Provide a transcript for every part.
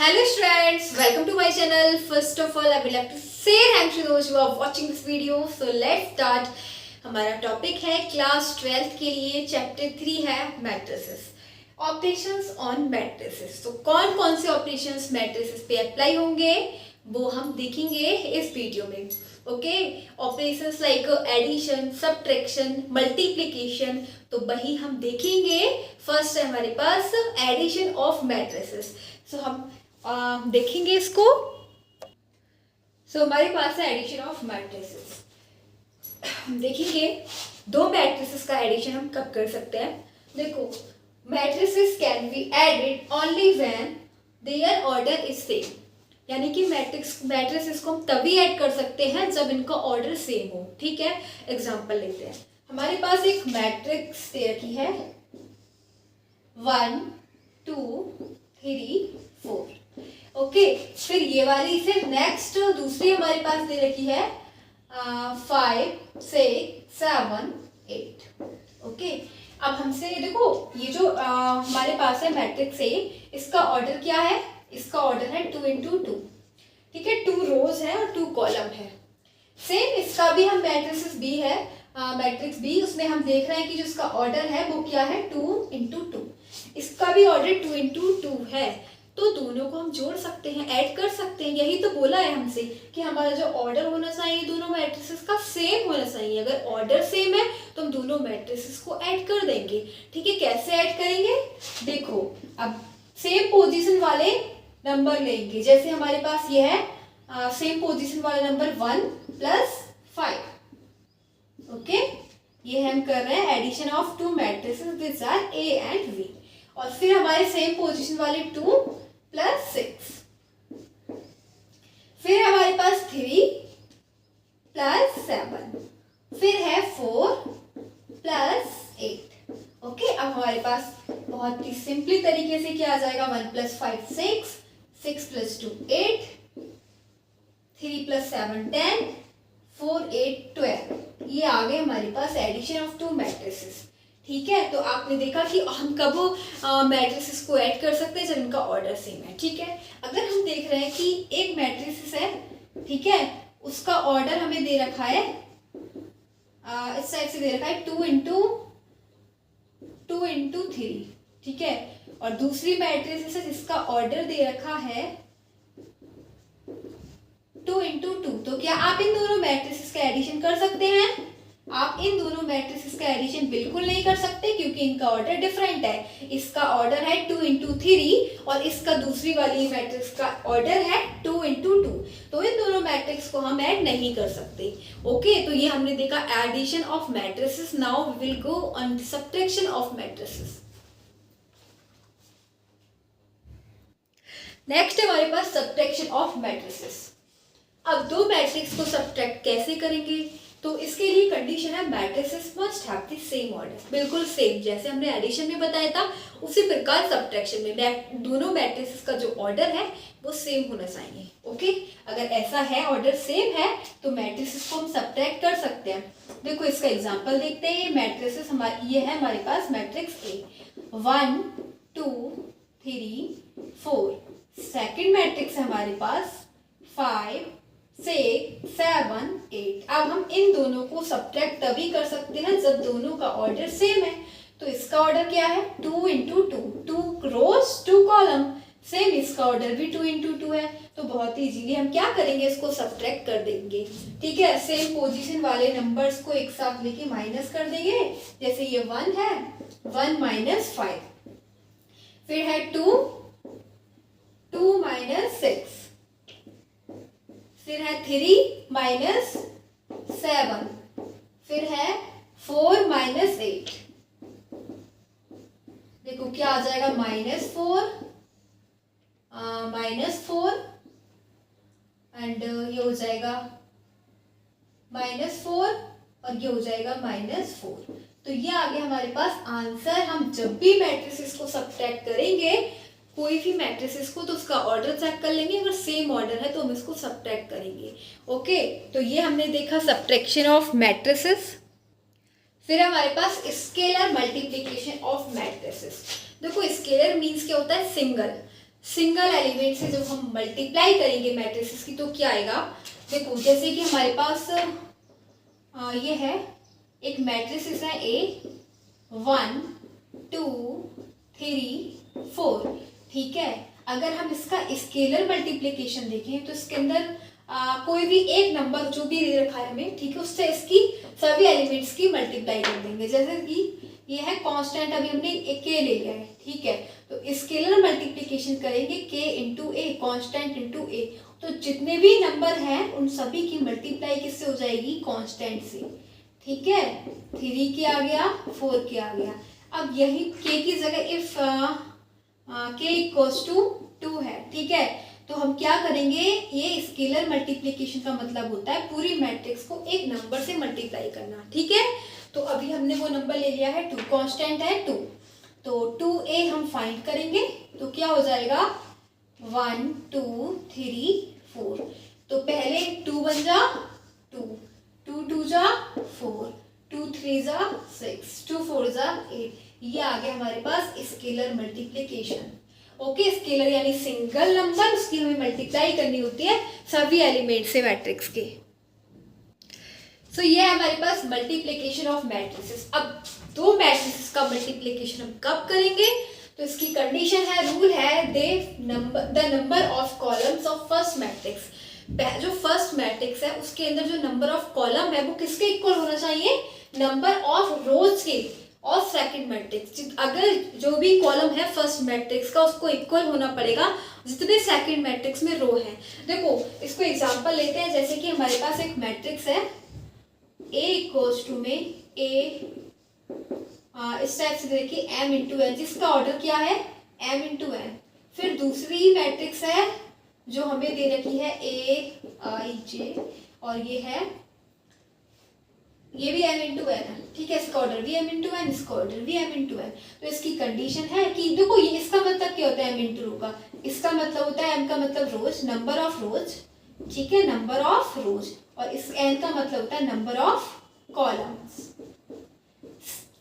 Hello students, welcome to my channel. First of all, I would like to say thanks to those who are watching this video. So let's start. हमारा topic है class 12th के लिए chapter 3 है matrices, operations on matrices. तो कौन कौन से operations matrices पे अप्लाई होंगे वो हम देखेंगे इस वीडियो में। Okay, operations like addition, subtraction, multiplication, तो वही हम देखेंगे। फर्स्ट है हमारे पास एडिशन ऑफ मैट्रिसेस। सो हम देखेंगे इसको। हमारे पास है एडिशन ऑफ मैट्रिसेस। देखेंगे दो मैट्रिसेस का एडिशन हम कब कर सकते हैं। देखो, matrices can be added only when their order is same, यानी कि मैट्रिसेस को हम तभी ऐड कर सकते हैं जब इनका ऑर्डर सेम हो। ठीक है, एग्जांपल लेते हैं। हमारे पास एक मैट्रिक्स दे रखी है 1 2 3 4। ओके, फिर ये वाली से नेक्स्ट दूसरी हमारे पास दे रखी है 5 6 7 8। ओके, अब हमसे देखो ये जो हमारे पास है मैट्रिक्स ए, इसका ऑर्डर क्या है? इसका ऑर्डर है 2 इंटू 2। ठीक है, 2 रोज है और 2 कॉलम है। सेम इसका भी हम मैट्रिक्स बी है, मैट्रिक्स बी, उसमें हम देख रहे हैं कि जो इसका ऑर्डर है वो क्या है 2 इंटू 2। इसका भी ऑर्डर 2 इंटू 2 है, तो दोनों को हम जोड़ सकते हैं, ऐड कर सकते हैं। यही तो बोला है हमसे कि हमारा जो ऑर्डर होना चाहिए दोनों मैट्रिसेस का सेम होना चाहिए। अगर ऑर्डर सेम है तो हम दोनों मैट्रिसेस को ऐड कर देंगे। ठीक है, कैसे ऐड करेंगे? देखो, अब सेम पोजीशन वाले नंबर लेंगे। जैसे हमारे पास ये है सेम पोजीशन वाला नंबर 1 प्लस 5। ओके, ये हम कर रहे हैं addition of two matrices this are A and B. और फिर हमारे सेम पोजीशन वाले 2 प्लस 6। फिर हमारे पास 3 प्लस 7। फिर है 4 प्लस 8। ओके, अब हमारे पास बहुत ही सिंपली तरीके से क्या आ जाएगा? 1 प्लस 5 6, 6 प्लस 2 8, 3 प्लस 7 10, 4 8 12। ये आ गए हमारे पास एडिशन ऑफ टू मैट्रिसेस। ठीक है, तो आपने देखा कि हम कब मैट्रिसेस को ऐड कर सकते हैं जब इनका ऑर्डर सेम है। ठीक है, अगर हम देख रहे हैं कि एक मैट्रिसेस है, ठीक है, उसका ऑर्डर हमें दे रखा है इस साइड से दे रखा है 2 इंटू 3। ठीक है, और दूसरी मैट्रिसेस है जिसका ऑर्डर दे रखा है 2 इंटू 2। तो क्या आप इन दोनों मैट्रिसेस का एडिशन कर सकते हैं? आप इन दोनों मैट्रिसेस का एडिशन बिल्कुल नहीं कर सकते, क्योंकि इनका ऑर्डर डिफरेंट है। इसका ऑर्डर है 2 इंटू 3 और इसका दूसरी वाली मैट्रिक्स का ऑर्डर है 2 इंटू 2। तो इन दोनों मैट्रिक्स को हम ऐड नहीं कर सकते। ओके, तो ये हमने देखा addition of matrices. Now we will go on subtraction of matrices. Next हमारे पास सब्ट्रैक्शन ऑफ मैट्रिसेस। अब दो मैट्रिक्स को सब्ट्रैक्ट कैसे करेंगे? तो इसके लिए कंडीशन है matrices must have the same order, बिल्कुल सेम। जैसे हमने एडिशन में बताया था उसी प्रकार सब्ट्रैक्शन में दोनों मैट्रिसेस का जो ऑर्डर है वो सेम होना चाहिए। ओके, अगर ऐसा है, ऑर्डर सेम है, तो मैट्रिसेस को हम सब्ट्रैक्ट कर सकते हैं। देखो, इसका एग्जांपल देखते हैं। ये मैट्रिसेस ये है हमारे पास मैट्रिक्स ए 1 2 3 4। सेकेंड मैट्रिक्स है हमारे पास 5 6 7 8। अब हम इन दोनों को सब्ट्रैक्ट तभी कर सकते हैं जब दोनों का ऑर्डर सेम है। तो इसका ऑर्डर क्या है 2 इंटू 2, 2 रोज 2 कॉलम। सेम इसका ऑर्डर भी 2 इंटू 2 है, तो बहुत ही इजीली हम क्या करेंगे, इसको सब्ट्रैक्ट कर देंगे। ठीक है, सेम पोजीशन वाले नंबर्स को एक साथ लेके माइनस कर देंगे। जैसे ये 1 है, 1 माइनस 5। फिर है 2 2 माइनस 6। फिर है 3 माइनस 7। फिर है 4 माइनस 8। देखो क्या आ जाएगा, -4 -4 एंड ये हो जाएगा -4 और ये हो जाएगा -4। तो ये आ गया हमारे पास आंसर। हम जब भी मैट्रिसेस को सब्ट्रैक्ट करेंगे कोई भी मैट्रिसेस को, तो उसका ऑर्डर चेक कर लेंगे। अगर सेम ऑर्डर है तो हम इसको सब्ट्रैक्ट करेंगे। ओके, तो ये हमने देखा सब्ट्रैक्शन ऑफ मैट्रिसेस। फिर हमारे पास स्केलर मल्टीप्लिकेशन ऑफ मैट्रिसेस। देखो, स्केलर मीन्स क्या होता है? सिंगल। सिंगल एलिमेंट से जब हम मल्टीप्लाई करेंगे मैट्रिसेस की तो क्या आएगा, देखो जैसे कि हमारे पास ये है एक मैट्रिसेस है ए 1 2 3 4, ठीक है। अगर हम इसका स्केलर मल्टीप्लिकेशन देखें तो इसके अंदर कोई भी एक नंबर जो भी दे रखा है हमें, ठीक है, उससे इसकी सभी एलिमेंट्स की मल्टीप्लाई कर देंगे। जैसे कि ये है कांस्टेंट, अभी हमने एक के ले लिया है, ठीक है, तो स्केलर मल्टीप्लिकेशन करेंगे के इंटू ए, कॉन्स्टेंट इंटू ए, तो जितने भी नंबर हैं उन सभी की मल्टीप्लाई किससे हो जाएगी, कांस्टेंट से, ठीक है। 3 के आ गया, 4 के आ गया। अब यही के की जगह इफ के इक्वल्स टू 2 है, ठीक है, तो हम क्या करेंगे, ये स्केलर मल्टीप्लिकेशन का मतलब होता है पूरी मैट्रिक्स को एक नंबर से मल्टीप्लाई करना, ठीक है। तो अभी हमने वो नंबर ले लिया है 2, कांस्टेंट है 2, तो 2a हम फाइंड करेंगे, तो क्या हो जाएगा 1 2 3 4, तो पहले 2 बन जा 2, 2 2 जा 4, 2 3 जा 6, 2 4 जा 8, ये आ गया हमारे पास स्केलर मल्टीप्लिकेशन। ओके, स्केलर यानी सिंगल नंबर, उसकी हमें मल्टीप्लाई करनी होती है सभी एलिमेंट से मैट्रिक्स के। सो ये है हमारे पास मल्टीप्लिकेशन ऑफ मैट्रिसेस। अब दो मैट्रिसेस का मल्टीप्लिकेशन हम कब करेंगे, तो इसकी कंडीशन है, रूल है, the number of columns of first matrix, जो फर्स्ट मैट्रिक्स है उसके अंदर जो नंबर ऑफ कॉलम है वो किसके इक्वल होना चाहिए, नंबर ऑफ रोज के और सेकंड मैट्रिक्स। अगर जो भी कॉलम है फर्स्ट मैट्रिक्स का उसको इक्वल होना पड़ेगा जितने सेकंड मैट्रिक्स में रो है। देखो इसको एग्जांपल लेते हैं, जैसे कि हमारे पास एक मैट्रिक्स है A इक्वल्स टू में A, इस टाइप से देखिए m इंटू एन, जिसका ऑर्डर क्या है m इंटू एन। फिर दूसरी मैट्रिक्स है जो हमें दे रखी है A I J, और ये भी m इंटू एन है, ठीक है, इसका ऑर्डर भी m इंटू एन, इसका ऑर्डर भी m इंटू एन। तो इसकी कंडीशन है कि देखो ये इसका मतलब क्या होता है m इंटू रो का, इसका मतलब होता है m का मतलब रोज, नंबर ऑफ रोज, ठीक है, नंबर ऑफ रोज, और इस n का मतलब होता है नंबर ऑफ कॉलम्स,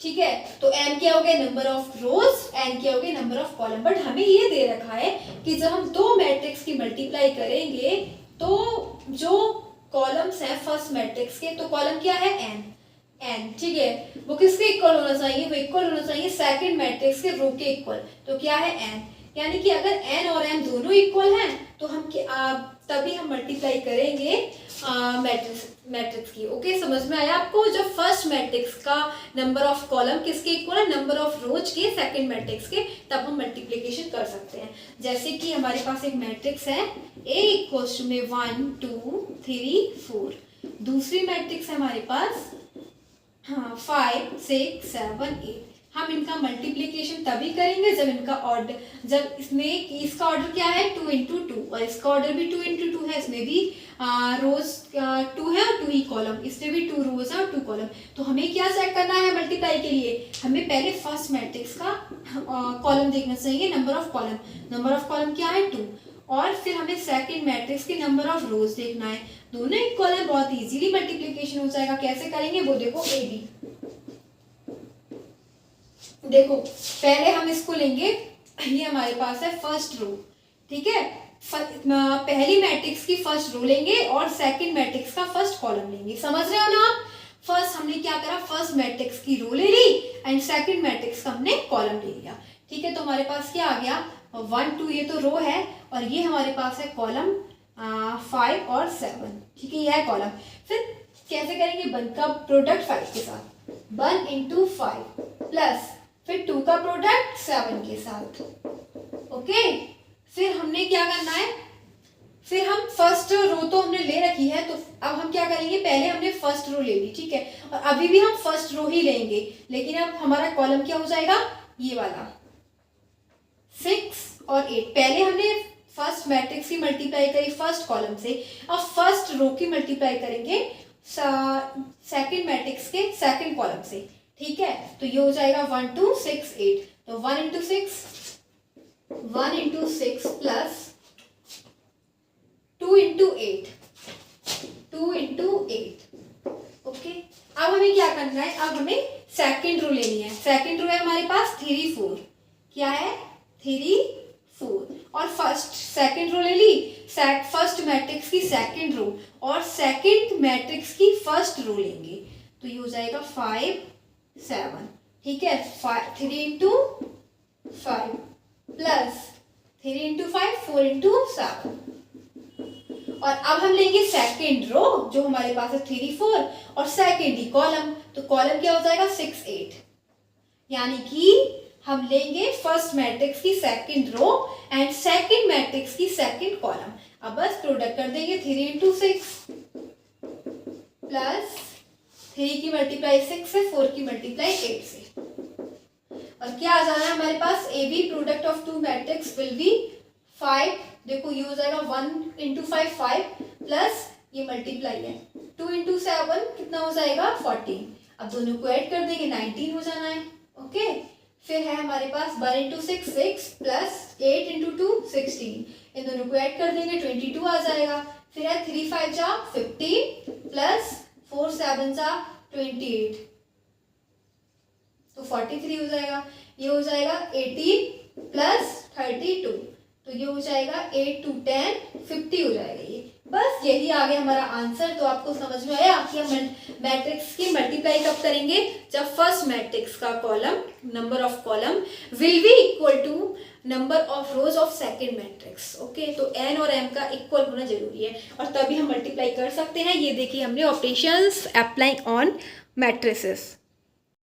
ठीक है। तो m क्या हो गया, नंबर ऑफ रोज, n क्या हो गया, नंबर ऑफ कॉलम। बट हमें ये दे रखा है कि जब हम दो मैट्रिक्स की मल्टीप्लाई करेंगे तो जो कॉलम्स है फर्स्ट मैट्रिक्स के, तो कॉलम क्या है n, ठीक है, वो किसके इक्वल होना चाहिए, वो इक्वल होना चाहिए सेकंड मैट्रिक्स के रो के इक्वल। तो क्या है n, यानी कि अगर n और m दोनों इक्वल हैं तो हम तभी हम मल्टीप्लाई करेंगे मैट्रिक्स की। ओके, समझ में आया आपको, जब फर्स्ट मैट्रिक्स का नंबर ऑफ कॉलम किसके इक्वल है, नंबर ऑफ रोज के सेकंड मैट्रिक्स के, तब हम मल्टीप्लिकेशन कर सकते हैं। जैसे कि हमारे पास एक मैट्रिक्स है A इक्वल्स टू में 1 2 3 4, दूसरी मैट्रिक्स है हमारे पास 5 6 7 8। हम इनका मल्टीप्लिकेशन तभी करेंगे जब इनका ऑर्डर, जब इसमें इसका ऑर्डर क्या है 2 इंटू 2, और इसका ऑर्डर भी 2 इंटू 2 है, इसमें भी रोज 2 है और 2 ही कॉलम, इसमें भी 2 रोज है और 2 कॉलम। तो हमें क्या चेक करना है मल्टीप्लाई के लिए, हमें पहले फर्स्ट मैट्रिक्स का कॉलम देखना चाहिए, number of column, number of column क्या है 2, और फिर हमें सेकंड मैट्रिक्स के नंबर ऑफ रोज देखना है, दोनों इक्वल है, बहुत इजीली मल्टीप्लिकेशन हो जाएगा। कैसे करेंगे वो देखो, AB, देखो पहले हम इसको लेंगे, ये हमारे पास है फर्स्ट रो, ठीक है, पहली मैट्रिक्स की फर्स्ट रो लेंगे और सेकंड मैट्रिक्स का फर्स्ट कॉलम लेंगे, समझ रहे हो ना आप। फर्स्ट हमने क्या करा, फर्स्ट मैट्रिक्स की रो ले ली एंड सेकंड मैट्रिक्स का हमने कॉलम ले लिया, ठीक है। तो हमारे पास क्या आ गया 1 2, ये तो रो है, और ये हमारे पास है कॉलम 5 और 7, ठीक है, ये है कॉलम। फिर कैसे करेंगे, 1 का प्रोडक्ट 5 के साथ, 1 इंटू 5 प्लस फिर 2 का प्रोडक्ट 7 के साथ, ओके। फिर हमने क्या करना है, फिर हम फर्स्ट रो तो हमने ले रखी है, तो अब हम क्या करेंगे, पहले हमने फर्स्ट रो ले ली, ठीक है, और अभी भी हम फर्स्ट रो ही लेंगे, लेकिन अब हमारा कॉलम क्या हो जाएगा, ये वाला 6 और 8। पहले हमने फर्स्ट मैट्रिक्स की मल्टीप्लाई करी फर्स्ट कॉलम से, अब फर्स्ट रो की मल्टीप्लाई करेंगे सेकंड मैट्रिक्स के सेकंड कॉलम से, ठीक है। तो ये हो जाएगा 1 2 6 8, तो 1 into 6 plus 2 into 8, 2 into 8, okay. अब हमें क्या करना है, अब हमें सेकंड रो लेनी है, सेकंड रो है हमारे पास 3 4, क्या है 3 4 और फर्स्ट सेकंड रो ले ली, फर्स्ट मैट्रिक्स की सेकंड रो और सेकंड मैट्रिक्स की फर्स्ट रो लेंगे तो ये हो जाएगा 5 7, ठीक है। 3 इंटू 5 प्लस 3 इंटू 5 4 इंटू 7। और अब हम लेंगे सेकंड रो जो हमारे पास है 3 4 और सेकंड ही कॉलम, तो कॉलम क्या हो जाएगा 6 8, यानी कि हम लेंगे फर्स्ट मैट्रिक्स की second row and second matrix की सेकंड कॉलम। अब बस प्रोडक्ट कर देंगे 3 इंटू 6 प्लस 3 की मल्टीप्लाई 6 से 4 की मल्टीप्लाई 8 से, और क्या आ जाना है हमारे पास, A B product of two matrix will be 5, देखो ये हो जाएगा 1 इंटू 5 5 प्लस ये मल्टीप्लाई है 2 इंटू 7 कितना हो जाएगा 14, अब दोनों को ऐड कर देंगे 19 हो जाना है, ओके। फिर है हमारे पास 1 इंटू 6 6 प्लस 8 इंटू 2 16, इन दोनों को ऐड कर देंगे 22 आ जाएगा। फिर है 3 5 जा 15 प्लस 4 7 जा 28, तो 43 हो जाएगा। ये हो जाएगा 18 प्लस 32, तो ये हो जाएगा 8 2 10 50 हो जाएगा ये। बस यही आ गया हमारा आंसर। तो आपको समझ में आया कि हम मैट्रिक्स की मल्टीप्लाई कब करेंगे, जब फर्स्ट मैट्रिक्स का column number of column will be equal to number of rows of second matrix, okay. तो एन और एम का इक्वल होना जरूरी है और तभी हम मल्टीप्लाई कर सकते हैं। ये देखिए हमने ऑपरेशंस अप्लाई ऑन मैट्रिसेस।